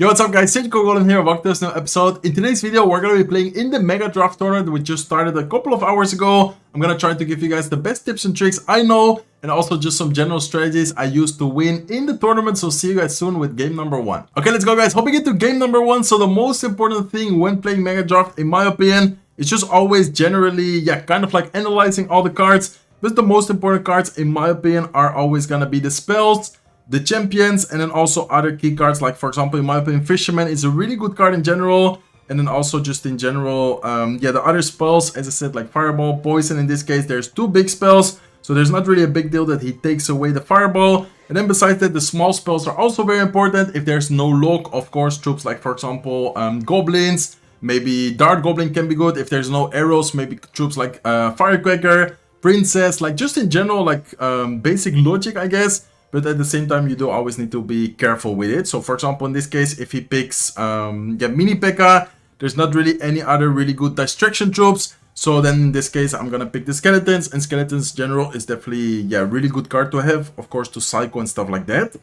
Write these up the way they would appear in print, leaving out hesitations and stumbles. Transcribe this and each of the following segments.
Yo, what's up guys, Goblin here, welcome to this new episode. In today's video, we're going to be playing in the Mega Draft tournament, which just started a couple of hours ago. I'm going to try to give you guys the best tips and tricks I know, and also just some general strategies I use to win in the tournament. So see you guys soon with game number 1. Okay, let's go guys, hope we get to game number 1. So the most important thing when playing Mega Draft, in my opinion, is just always generally, kind of like analyzing all the cards. But the most important cards, in my opinion, are always going to be the spells, the champions, and then also other key cards, like for example, in my opinion, Fisherman is a really good card in general. And then also just in general, the other spells, as I said, like Fireball, Poison. In this case, there's 2 big spells, so there's not really a big deal that he takes away the Fireball. And then besides that, the small spells are also very important. If there's no lock, of course, troops like for example, Goblins, maybe Dart Goblin can be good. If there's no arrows, maybe troops like Firecracker, Princess, like just in general, like basic logic, I guess. But at the same time, you do always need to be careful with it. So for example, in this case, if he picks Mini P.E.K.K.A, there's not really any other really good distraction troops. So then in this case, I'm gonna pick the Skeletons. And Skeletons general is definitely, really good card to have. Of course, to cycle and stuff like that.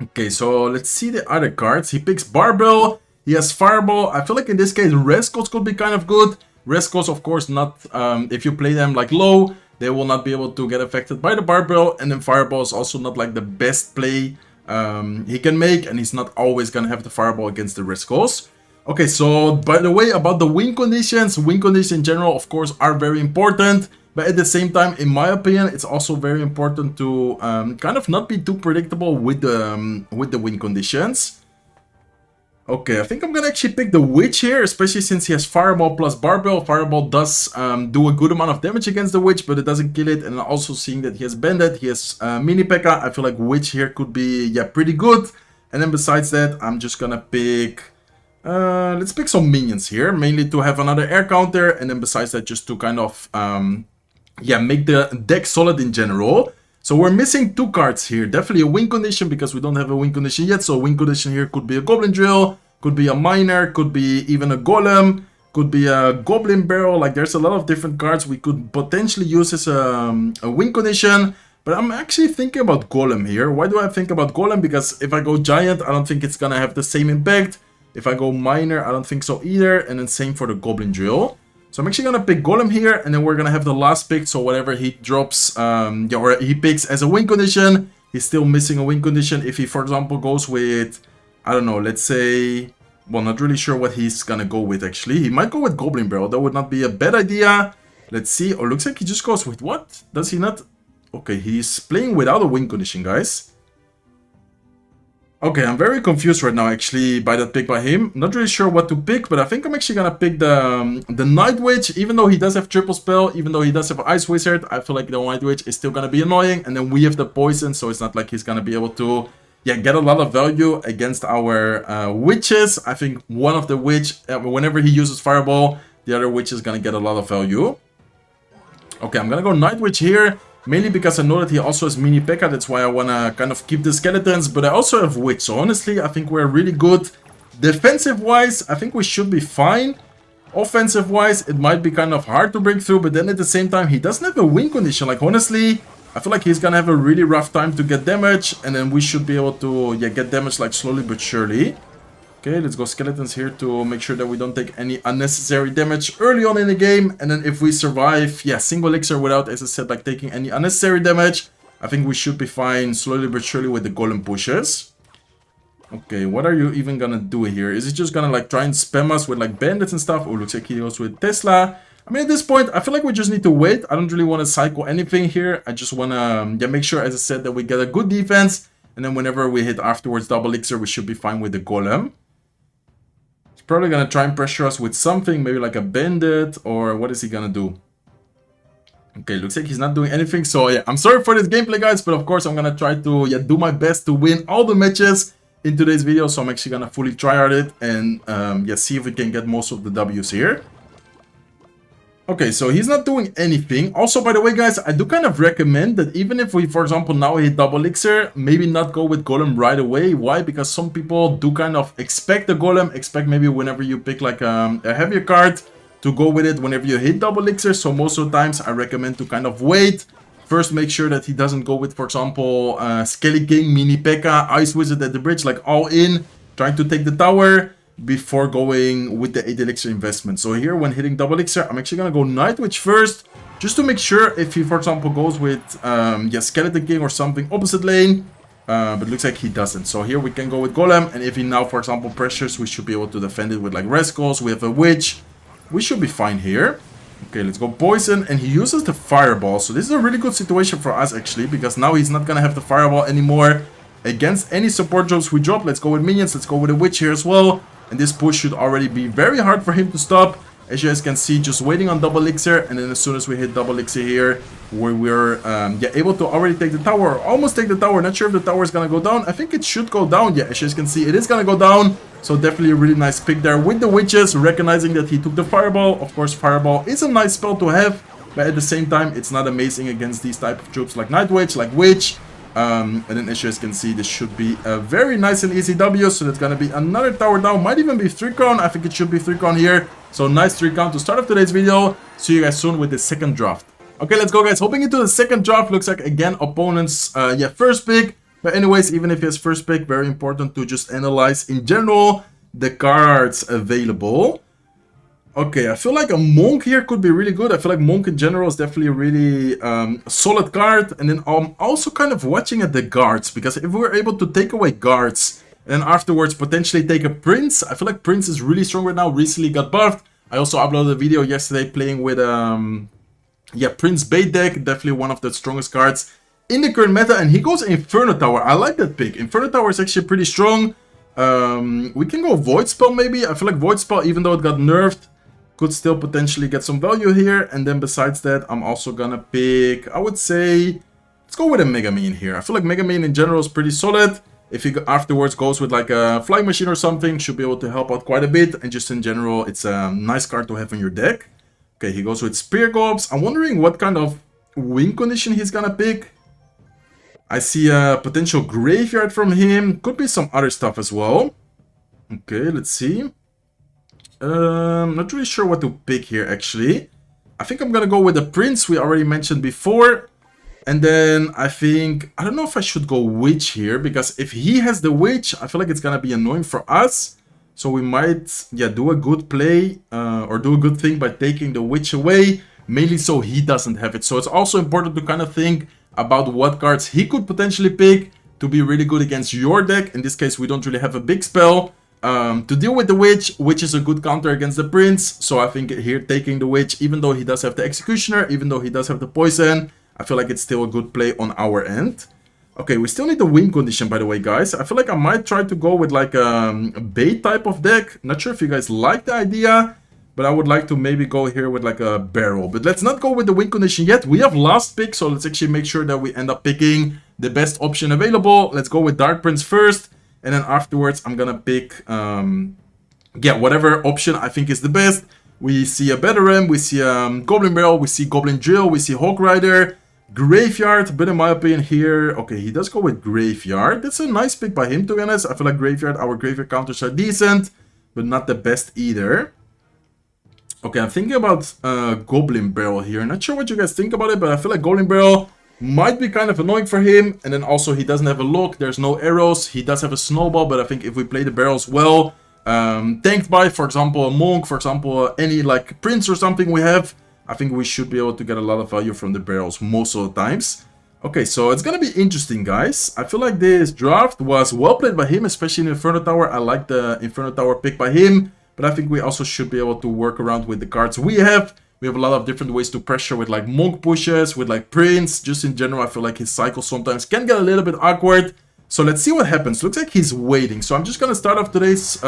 Okay, so let's see the other cards. He picks Barbell. He has Fireball. I feel like in this case, Rescos could be kind of good. Rescos, of course, not if you play them like low, they will not be able to get affected by the Barbell. And then Fireball is also not like the best play he can make, and he's not always gonna have the Fireball against the Rescos. Okay, so by the way, about the win conditions in general, of course, are very important. But at the same time, in my opinion, it's also very important to kind of not be too predictable with the win conditions. Okay, I think I'm gonna actually pick the Witch here, especially since he has Fireball plus Barbell. Fireball does do a good amount of damage against the Witch, but it doesn't kill it. And also seeing that he has Bandit, he has Mini P.E.K.K.A, I feel like Witch here could be, pretty good. And then besides that, I'm just gonna pick, let's pick some minions here, mainly to have another air counter. And then besides that, just to kind of, make the deck solid in general. So we're missing 2 cards here. Definitely a win condition because we don't have a win condition yet. So a win condition here could be a Goblin Drill, could be a Miner, could be even a Golem, could be a Goblin Barrel. Like there's a lot of different cards we could potentially use as a win condition. But I'm actually thinking about Golem here. Why do I think about Golem? Because if I go Giant, I don't think it's gonna have the same impact. If I go Miner, I don't think so either. And then same for the Goblin Drill. So I'm actually gonna pick Golem here, and then we're gonna have the last pick. So whatever he drops, or he picks as a win condition, he's still missing a win condition. If he, for example, goes with, I don't know, let's say, well, not really sure what he's gonna go with actually. He might go with Goblin Barrel. That would not be a bad idea. Let's see. Oh, looks like he just goes with what? Does he not? Okay, he's playing without a win condition, guys. Okay, I'm very confused right now, actually, by that pick by him. Not really sure what to pick, but I think I'm actually gonna pick the Night Witch. Even though he does have Triple Spell, even though he does have Ice Wizard, I feel like the Night Witch is still gonna be annoying. And then we have the Poison, so it's not like he's gonna be able to, get a lot of value against our Witches. I think one of the Witch, whenever he uses Fireball, the other Witch is gonna get a lot of value. Okay, I'm gonna go Night Witch here. Mainly because I know that he also has Mini P.E.K.K.A, that's why I want to kind of keep the Skeletons, but I also have Witch, so honestly, I think we're really good. Defensive-wise, I think we should be fine. Offensive-wise, it might be kind of hard to break through, but then at the same time, he doesn't have a win condition. Like, honestly, I feel like he's gonna have a really rough time to get damage, and then we should be able to, get damage, like, slowly but surely. Okay, let's go Skeletons here to make sure that we don't take any unnecessary damage early on in the game. And then if we survive, single elixir without, as I said, like taking any unnecessary damage, I think we should be fine slowly but surely with the Golem pushes. Okay, what are you even gonna do here? Is he just gonna like try and spam us with like bandits and stuff? Oh, looks like he goes with Tesla. I mean, at this point, I feel like we just need to wait. I don't really want to cycle anything here. I just want to make sure, as I said, that we get a good defense. And then whenever we hit afterwards double elixir, we should be fine with the Golem. Probably gonna try and pressure us with something, maybe like a bandit, or what is he gonna do? Okay, looks like he's not doing anything. So I'm sorry for this gameplay, guys, but of course I'm gonna try to do my best to win all the matches in today's video. So I'm actually gonna fully try hard it and see if we can get most of the W's here. Okay, so he's not doing anything. Also, by the way, guys, I do kind of recommend that even if we, for example, now hit double elixir, maybe not go with Golem right away. Why? Because some people do kind of expect the Golem, expect maybe whenever you pick like a heavier card to go with it whenever you hit double elixir. So most of the times I recommend to kind of wait. First, make sure that he doesn't go with, for example, Skelly King, Mini P.E.K.K.A, Ice Wizard at the bridge, like all in. trying to take the tower before going with the 8 elixir investment. So here, when hitting double elixir, I'm actually going to go Night Witch first, just to make sure if he, for example, goes with Skeleton King or something opposite lane. But looks like he doesn't. So here we can go with Golem, and if he now, for example, pressures, we should be able to defend it with like Rescos. We have a Witch. We should be fine here. Okay, let's go Poison, and he uses the Fireball. So this is a really good situation for us, actually, because now he's not going to have the Fireball anymore against any support drops we drop. Let's go with Minions. Let's go with a Witch here as well. And this push should already be very hard for him to stop. As you guys can see, just waiting on double elixir, and then as soon as we hit double elixir here, we're able to already take the tower, or almost take the tower. Not sure if the tower is gonna go down. I think it should go down. Yeah, as you guys can see, it is gonna go down. So definitely a really nice pick there with the witches, recognizing that he took the fireball. Of course, fireball is a nice spell to have, but at the same time, it's not amazing against these type of troops like Night Witch, like Witch. And then as you guys can see, this should be a very nice and easy W. So that's gonna be another tower down. Might even be 3 crown. I think it should be 3 crown here. So nice 3 count to start off today's video. See you guys soon with the second draft. Okay, let's go, guys. Hopping into the second draft. Looks like, again, opponent's first pick. But anyways, even if he has first pick, very important to just analyze in general the cards available. Okay, I feel like a Monk here could be really good. I feel like Monk in general is definitely a really solid card. And then I'm also kind of watching at the guards, because if we're able to take away guards and then afterwards potentially take a Prince, I feel like Prince is really strong right now. Recently got buffed. I also uploaded a video yesterday playing with Prince bait deck. Definitely one of the strongest cards in the current meta. And he goes Inferno Tower. I like that pick. Inferno Tower is actually pretty strong. We can go Void Spell maybe. I feel like Void Spell, even though it got nerfed, could still potentially get some value here. And then besides that, I'm also gonna pick, I would say, let's go with a Mega Minion here. I feel like Mega Minion in general is pretty solid. If he afterwards goes with like a Flying Machine or something, should be able to help out quite a bit. And just in general, it's a nice card to have in your deck. Okay, he goes with Spear Gobs. I'm wondering what kind of win condition he's gonna pick. I see a potential Graveyard from him. Could be some other stuff as well. Okay, let's see. Not really sure what to pick here, actually. I think I'm gonna go with the Prince we already mentioned before. And then I think, I don't know if I should go Witch here, because if he has the Witch, I feel like it's gonna be annoying for us. So we might, do a good play, or do a good thing by taking the Witch away, mainly so he doesn't have it. So it's also important to kind of think about what cards he could potentially pick to be really good against your deck. In this case, we don't really have a big spell to deal with the Witch, which is a good counter against the Prince. So I think here taking the Witch, even though he does have the Executioner, even though he does have the Poison, I feel like it's still a good play on our end. Okay, we still need the win condition, by the way, guys. I feel like I might try to go with like a bait type of deck. Not sure if you guys like the idea, but I would like to maybe go here with like a barrel. But let's not go with the win condition yet. We have last pick, so let's actually make sure that we end up picking the best option available. Let's go with Dark Prince first, and then afterwards I'm gonna pick whatever option I think is the best. We see a Veteran, we see Goblin Barrel, we see Goblin Drill, we see Hawk Rider, Graveyard, but in my opinion here, okay, he does go with Graveyard. That's a nice pick by him, to be honest. I feel like our Graveyard counters are decent, but not the best either. Okay, I'm thinking about Goblin Barrel here. Not sure what you guys think about it, but I feel like Goblin Barrel might be kind of annoying for him. And then also he doesn't have a lock, there's no arrows. He does have a snowball, but I think if we play the barrels well, tanked by, for example, a Monk, for example, any like Prince or something we have, I think we should be able to get a lot of value from the barrels most of the times. Okay, so it's gonna be interesting, guys. I feel like this draft was well played by him, especially in Inferno Tower. I like the Inferno Tower pick by him, but I think we also should be able to work around with the cards we have. We have a lot of different ways to pressure with like Monk pushes, with like Prince. Just in general, I feel like his cycle sometimes can get a little bit awkward. So let's see what happens. Looks like he's waiting. So I'm just gonna start off today's,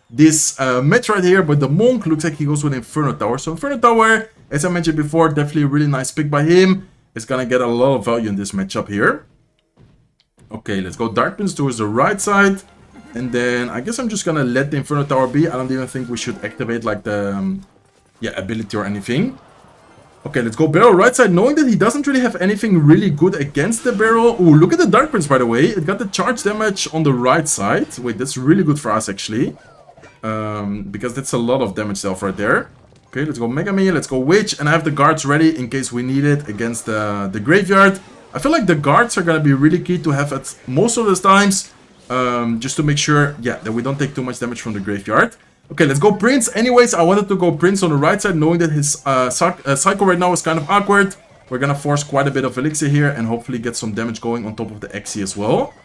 this match right here, but the Monk looks like he goes with Inferno Tower. So Inferno Tower, as I mentioned before, definitely a really nice pick by him. It's gonna get a lot of value in this matchup here. Okay, let's go Dark Prince towards the right side. And then I guess I'm just gonna let the Inferno Tower be. I don't even think we should activate like the ability or anything. Okay, let's go Barrel right side, knowing that he doesn't really have anything really good against the Barrel. Ooh, look at the Dark Prince, by the way. It got the charge damage on the right side. Wait, that's really good for us, actually. Because that's a lot of damage self right there. Okay, let's go Mega Minion, let's go Witch. And I have the guards ready in case we need it against the Graveyard. I feel like the guards are going to be really key to have at most of the times. just to make sure, yeah, that we don't take too much damage from the graveyard. Okay, let's go Prince. Anyways, I wanted to go Prince on the right side, knowing that his cycle right now is kind of awkward. We're gonna force quite a bit of Elixir here and hopefully get some damage going on top of the Xe as well.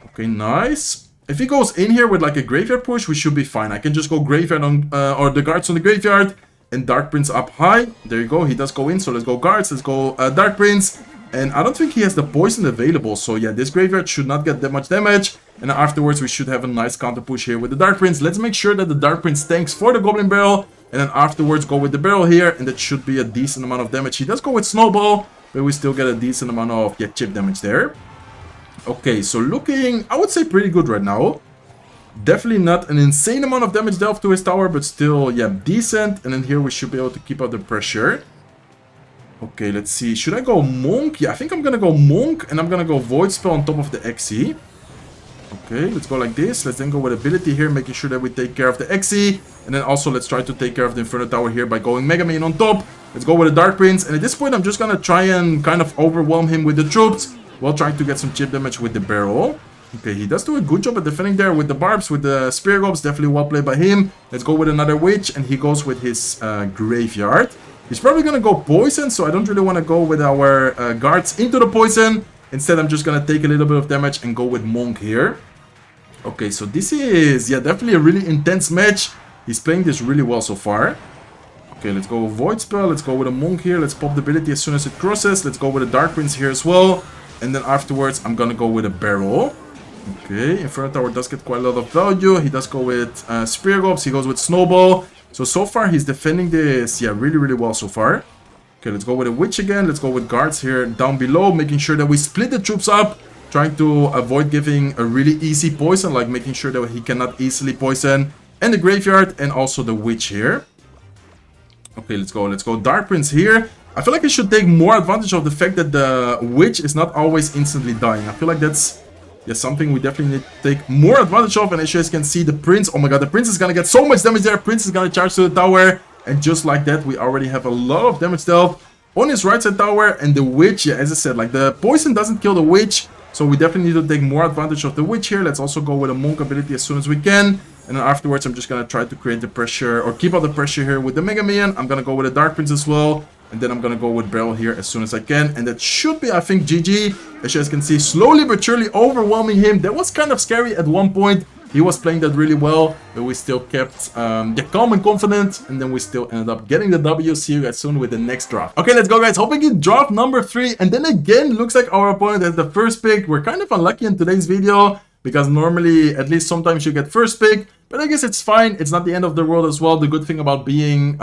Okay, nice. If he goes in here with like a graveyard push, we should be fine. I can just go graveyard on, or the guards on the graveyard and Dark Prince up high. There you go, he does go in, so let's go guards, let's go Dark Prince. And I don't think he has the poison available, so yeah, this graveyard should not get that much damage. And afterwards we should have a nice counter push here with the Dark Prince. Let's make sure that the Dark Prince tanks for the Goblin Barrel. And then afterwards go with the barrel here, and that should be a decent amount of damage. He does go with Snowball, but we still get a decent amount of chip damage there. Okay, so looking, I would say pretty good right now. Definitely not an insane amount of damage dealt to his tower, but still, yeah, decent. And then here we should be able to keep out the pressure. Okay, let's see. Should I go Monk? Yeah, I think I'm gonna go Monk, and I'm gonna go Void Spell on top of the Xe. Okay, let's go like this. Let's then go with Ability here, making sure that we take care of the Xe. And then also let's try to take care of the Inferno Tower here by going Mega Man on top. Let's go with the Dark Prince. And at this point, I'm just gonna try and kind of overwhelm him with the troops while trying to get some chip damage with the barrel. Okay, he does do a good job at defending there with the barbs, with the Spear Gobs. Definitely well played by him. Let's go with another Witch, and he goes with his Graveyard. He's probably gonna go Poison, so I don't really want to go with our guards into the Poison. Instead, I'm just gonna take a little bit of damage and go with Monk here. Okay, so this is, yeah, definitely a really intense match. He's playing this really well so far. Okay, let's go Void Spell. Let's go with a Monk here. Let's pop the ability as soon as it crosses. Let's go with a Dark Prince here as well. And then afterwards, I'm gonna go with a Barrel. Okay, Inferno Tower does get quite a lot of value. He does go with Spear Gobs. He goes with Snowball. So far, he's defending this, yeah, really, really well so far. Okay, let's go with a Witch again. Let's go with guards here down below, making sure that we split the troops up. Trying to avoid giving a really easy poison, like making sure that he cannot easily poison. And the Graveyard, and also the Witch here. Okay, let's go Dark Prince here. I feel like I should take more advantage of the fact that the Witch is not always instantly dying. I feel like that's something we definitely need to take more advantage of. And as you guys can see, the Prince, oh my god, the Prince is gonna get so much damage there. Prince is gonna charge to the tower. And just like that, we already have a lot of damage dealt on his right side tower. And the Witch, yeah, as I said, like the poison doesn't kill the Witch. So we definitely need to take more advantage of the Witch here. Let's also go with a Monk ability as soon as we can. And then afterwards, I'm just gonna try to create the pressure, or keep out the pressure here with the Mega Man. I'm gonna go with a Dark Prince as well. And then I'm gonna go with Barrel here as soon as I can. And that should be, I think, GG. As you guys can see, slowly but surely overwhelming him. That was kind of scary at one point. He was playing that really well, but we still kept calm and confident. And then we still ended up getting the W. See you guys soon with the next draft. Okay, let's go, guys. Hoping in draft number 3. And then again, looks like our opponent has the first pick. We're kind of unlucky in today's video, because normally, at least sometimes you get first pick. But I guess it's fine. It's not the end of the world as well. The good thing about being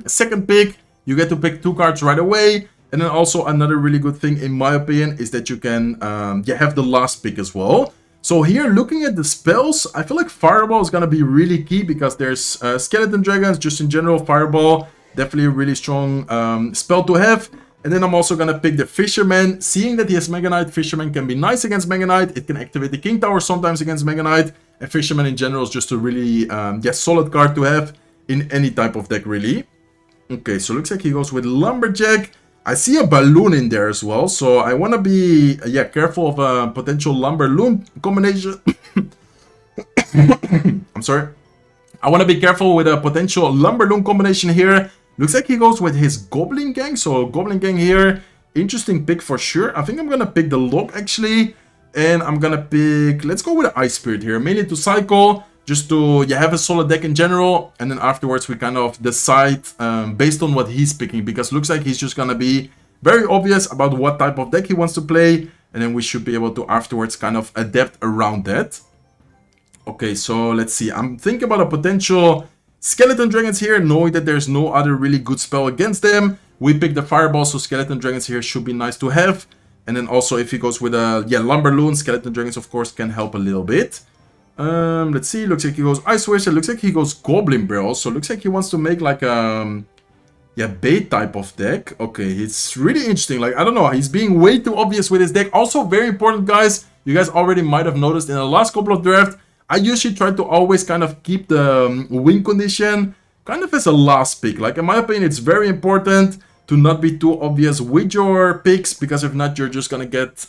second pick, you get to pick 2 cards right away. And then also another really good thing, in my opinion, is that you can have the last pick as well. So here, looking at the spells, I feel like Fireball is going to be really key, because there's Skeleton Dragons, just in general, Fireball, definitely a really strong spell to have. And then I'm also going to pick the Fisherman. Seeing that he has Mega Knight, Fisherman can be nice against Mega Knight. It can activate the King Tower sometimes against Mega Knight. And Fisherman in general is just a really solid card to have in any type of deck, really. Okay, so looks like he goes with Lumberjack. I see a Balloon in there as well, so I want to be careful of a potential Lumber-Loon combination. I'm sorry. I want to be careful with a potential Lumber-Loon combination here. Looks like he goes with his Goblin Gang, so Goblin Gang here. Interesting pick for sure. I think I'm going to pick the Lock, actually. And I'm going to pick... Let's go with the Ice Spirit here, mainly to cycle. Just to have a solid deck in general. And then afterwards we kind of decide based on what he's picking. Because looks like he's just going to be very obvious about what type of deck he wants to play. And then we should be able to afterwards kind of adapt around that. Okay, so let's see. I'm thinking about a potential Skeleton Dragons here, knowing that there's no other really good spell against them. We pick the Fireball, so Skeleton Dragons here should be nice to have. And then also if he goes with a Lumberloon, Skeleton Dragons of course can help a little bit. Let's see, looks like he goes Ice Wizard, looks like he goes Goblin Barrel, so looks like he wants to make like a bait type of deck. Okay, it's really interesting, like I don't know, he's being way too obvious with his deck. Also very important, guys, you guys already might have noticed in the last couple of drafts, I usually try to always kind of keep the win condition kind of as a last pick. Like in my opinion, it's very important to not be too obvious with your picks, because if not, you're just gonna get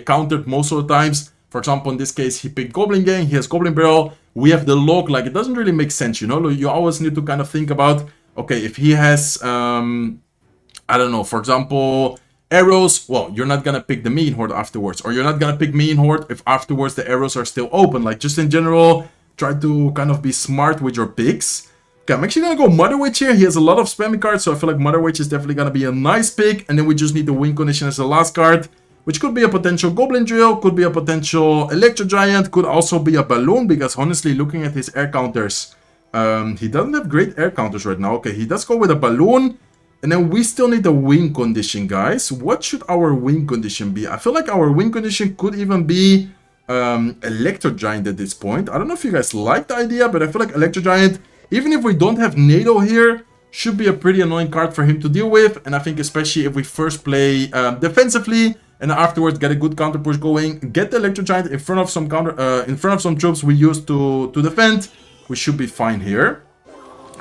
countered most of the times For example, in this case, he picked Goblin Gang, he has Goblin Barrel, we have the log. Like, it doesn't really make sense, you know? You always need to kind of think about, okay, if he has, I don't know, for example, arrows, well, you're not gonna pick the Mean Horde afterwards, or you're not gonna pick Mean Horde if afterwards the arrows are still open. Like, just in general, try to kind of be smart with your picks. Okay, I'm actually gonna go Mother Witch here. He has a lot of spammy cards, so I feel like Mother Witch is definitely gonna be a nice pick. And then we just need the win condition as the last card, which could be a potential Goblin Drill, could be a potential Electro Giant, could also be a Balloon, because honestly, looking at his air counters, he doesn't have great air counters right now. Okay, he does go with a Balloon, and then we still need the win condition, guys. What should our win condition be? I feel like our win condition could even be Electro Giant at this point. I don't know if you guys like the idea, but I feel like Electro Giant, even if we don't have NATO here, should be a pretty annoying card for him to deal with. And I think especially if we first play defensively and afterwards get a good counter push going, get the Electro Giant in front of some troops we use to defend, we should be fine here.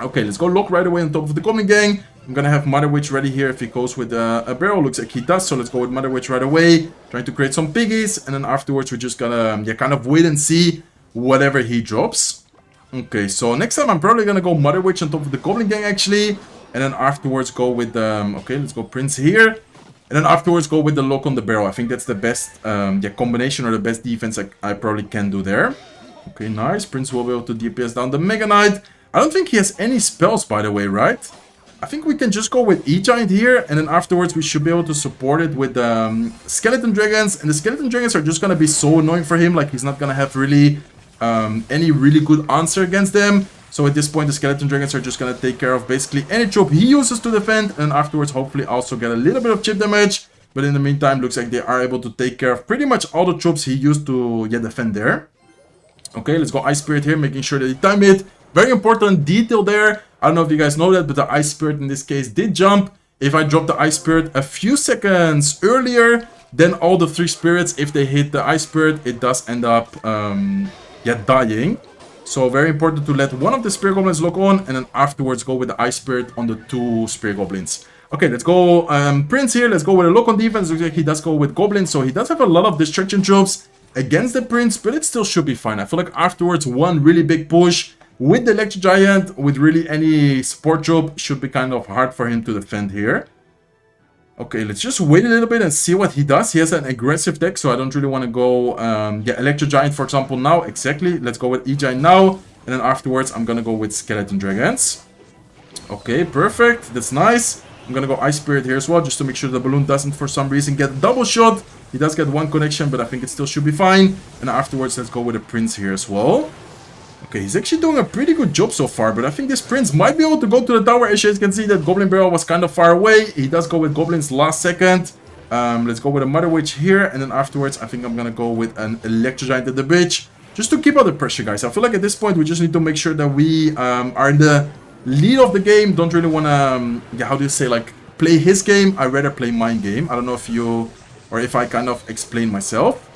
Okay, let's go lock right away on top of the Goblin Gang. I'm gonna have Mother Witch ready here if he goes with a barrel. Looks like he does, so let's go with Mother Witch right away. Trying to create some piggies, and then afterwards we're just gonna kind of wait and see whatever he drops. Okay, so next time I'm probably gonna go Mother Witch on top of the Goblin Gang actually, and then afterwards go with okay, let's go Prince here, and then afterwards go with the lock on the barrel. I think that's the best combination or the best defense I probably can do there. Okay, nice. Prince will be able to DPS down the Mega Knight. I don't think he has any spells, by the way, right? I think we can just go with E-Giant here, and then afterwards we should be able to support it with Skeleton Dragons, and the Skeleton Dragons are just gonna be so annoying for him. Like, he's not gonna have really any really good answer against them. So at this point, the Skeleton Dragons are just gonna take care of basically any troop he uses to defend, and afterwards hopefully also get a little bit of chip damage. But in the meantime, looks like they are able to take care of pretty much all the troops he used to defend there. Okay, let's go Ice Spirit here, making sure that he time it. Very important detail there. I don't know if you guys know that, but the Ice Spirit in this case did jump. If I drop the Ice Spirit a few seconds earlier, then all the 3 spirits, if they hit the Ice Spirit, it does end up dying. So very important to let one of the Spirit Goblins lock on, and then afterwards go with the Ice Spirit on the 2 Spirit Goblins. Okay, let's go Prince here. Let's go with a lock on defense. Looks like he does go with Goblin, so he does have a lot of distraction troops against the Prince, but it still should be fine. I feel like afterwards, one really big push with the Electro Giant, with really any support troop, should be kind of hard for him to defend here. Okay, let's just wait a little bit and see what he does. He has an aggressive deck, so I don't really want to go Electro Giant, for example, now. Exactly. Let's go with E-Giant now, and then afterwards I'm gonna go with Skeleton Dragons. Okay, perfect. That's nice. I'm gonna go Ice Spirit here as well, just to make sure the balloon doesn't for some reason get a double shot. He does get one connection, but I think it still should be fine. And afterwards, let's go with a Prince here as well. Okay, he's actually doing a pretty good job so far, but I think this Prince might be able to go to the tower. As you guys can see, that Goblin Barrel was kind of far away. He does go with Goblins last second. Let's go with a Mother Witch here, and then afterwards, I think I'm gonna go with an Electro Giant at the bridge, just to keep out the pressure, guys. I feel like at this point, we just need to make sure that we are in the lead of the game. Don't really want to, how do you say, like, play his game. I'd rather play my game. I don't know if you, or if I kind of explain myself.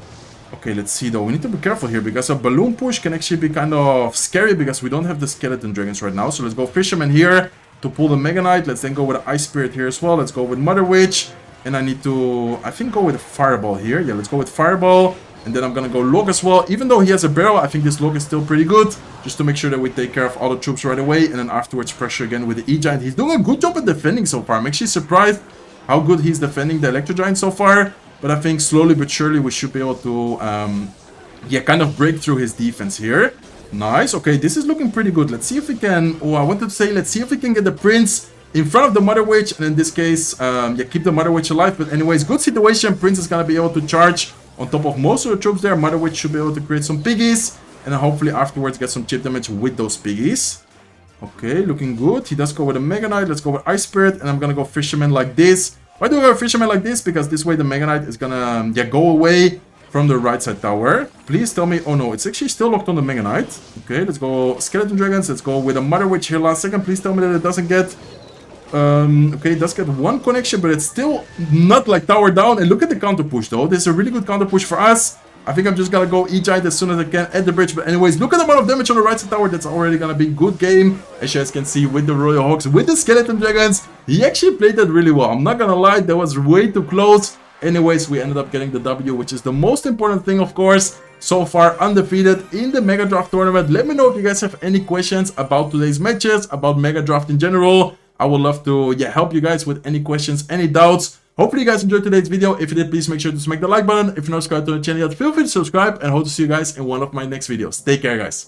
Okay, let's see though. We need to be careful here because a balloon push can actually be kind of scary because we don't have the Skeleton Dragons right now. So let's go Fisherman here to pull the Mega Knight. Let's then go with Ice Spirit here as well. Let's go with Mother Witch. And I need to, I think, go with Fireball here. Yeah, let's go with Fireball. And then I'm gonna go Log as well. Even though he has a barrel, I think this Log is still pretty good. Just to make sure that we take care of all the troops right away. And then afterwards pressure again with the E-Giant. He's doing a good job at defending so far. I'm actually surprised how good he's defending the Electro Giant so far. But I think slowly but surely we should be able to, kind of break through his defense here. Nice. Okay, this is looking pretty good. Let's see if we can, I wanted to say, let's see if we can get the Prince in front of the Mother Witch. And in this case, keep the Mother Witch alive. But anyways, good situation. Prince is going to be able to charge on top of most of the troops there. Mother Witch should be able to create some piggies. And then hopefully afterwards get some chip damage with those piggies. Okay, looking good. He does go with a Mega Knight. Let's go with Ice Spirit. And I'm going to go Fisherman like this. Why do I go Fisherman like this? Because this way the Mega Knight is gonna go away from the right side tower. Please tell me... Oh no, it's actually still locked on the Mega Knight. Okay, let's go Skeleton Dragons. Let's go with a Mother Witch here last second. Please tell me that it doesn't get... okay, it does get one connection, but it's still not like tower down. And look at the counter push though. This is a really good counter push for us. I think I'm just gonna go E-Giant as soon as I can at the bridge. But anyways, look at the amount of damage on the right side tower. That's already gonna be good game. As you guys can see with the Royal Hawks, with the Skeleton Dragons. He actually played that really well. I'm not gonna lie, that was way too close. Anyways, we ended up getting the W, which is the most important thing, of course. So far, undefeated in the Mega Draft tournament. Let me know if you guys have any questions about today's matches, about Mega Draft in general. I would love to help you guys with any questions, any doubts. Hopefully you guys enjoyed today's video. If you did, please make sure to smack the like button. If you're not subscribed to the channel yet, feel free to subscribe, and hope to see you guys in one of my next videos. Take care, guys.